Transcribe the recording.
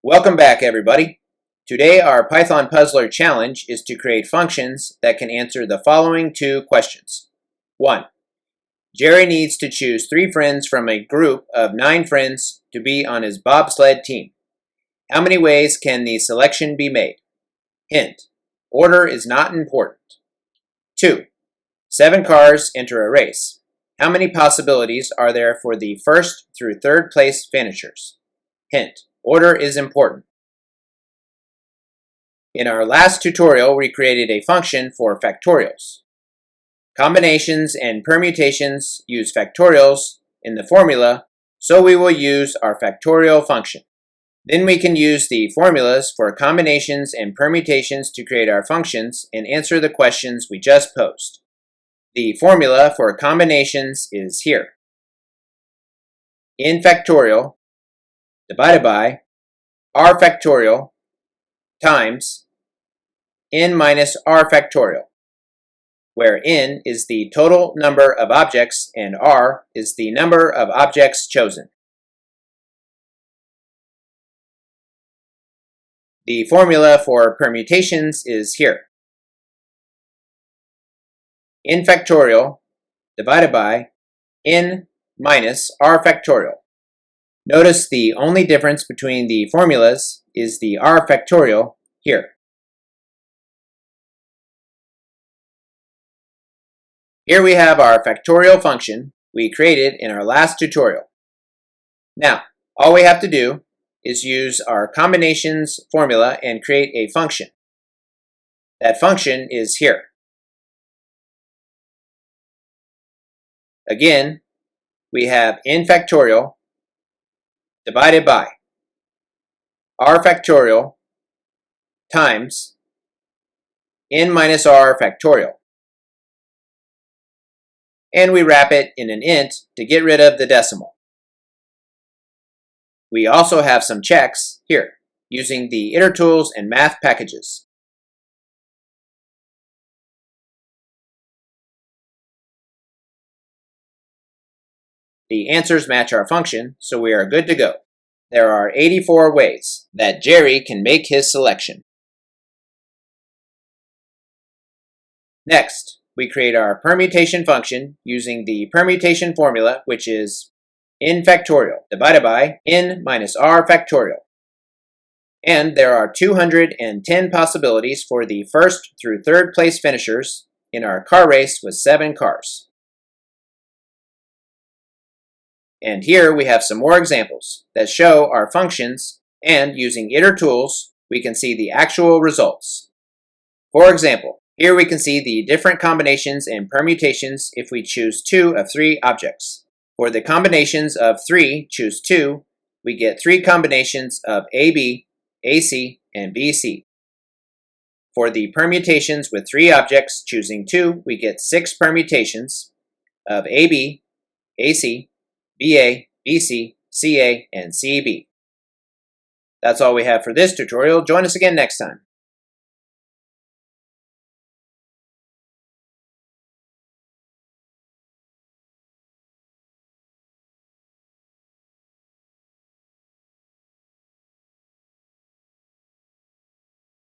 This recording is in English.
Welcome back, everybody. Today our Python Puzzler challenge is to create functions that can answer the following two questions. 1. Jerry needs to choose 3 friends from a group of 9 friends to be on his bobsled team. How many ways can the selection be made? Hint: order is not important. 2. 7 cars enter a race. How many possibilities are there for the first through third place finishers? Hint: order is important. In our last tutorial, we created a function for factorials. Combinations and permutations use factorials in the formula, so we will use our factorial function. Then we can use the formulas for combinations and permutations to create our functions and answer the questions we just posed. The formula for combinations is here. N factorial divided by r factorial times n minus r factorial, where n is the total number of objects and r is the number of objects chosen. The formula for permutations is here. N factorial divided by n minus r factorial. Notice the only difference between the formulas is the r factorial here. Here we have our factorial function we created in our last tutorial. Now, all we have to do is use our combinations formula and create a function. That function is here. Again, we have n factorial divided by r factorial times n minus r factorial. And we wrap it in an int to get rid of the decimal. We also have some checks here using the itertools and math packages. The answers match our function, so we are good to go. There are 84 ways that Jerry can make his selection. Next, we create our permutation function using the permutation formula, which is n factorial divided by n minus r factorial. And there are 210 possibilities for the first through third place finishers in our car race with 7 cars. And here we have some more examples that show our functions, and using itertools, we can see the actual results. For example, here we can see the different combinations and permutations if we choose 2 of 3 objects. For the combinations of 3, choose 2, we get 3 combinations of AB, AC, and BC. For the permutations with 3 objects, choosing 2, we get 6 permutations of AB, AC, BA, BC, CA, and CB. That's all we have for this tutorial. Join us again next time.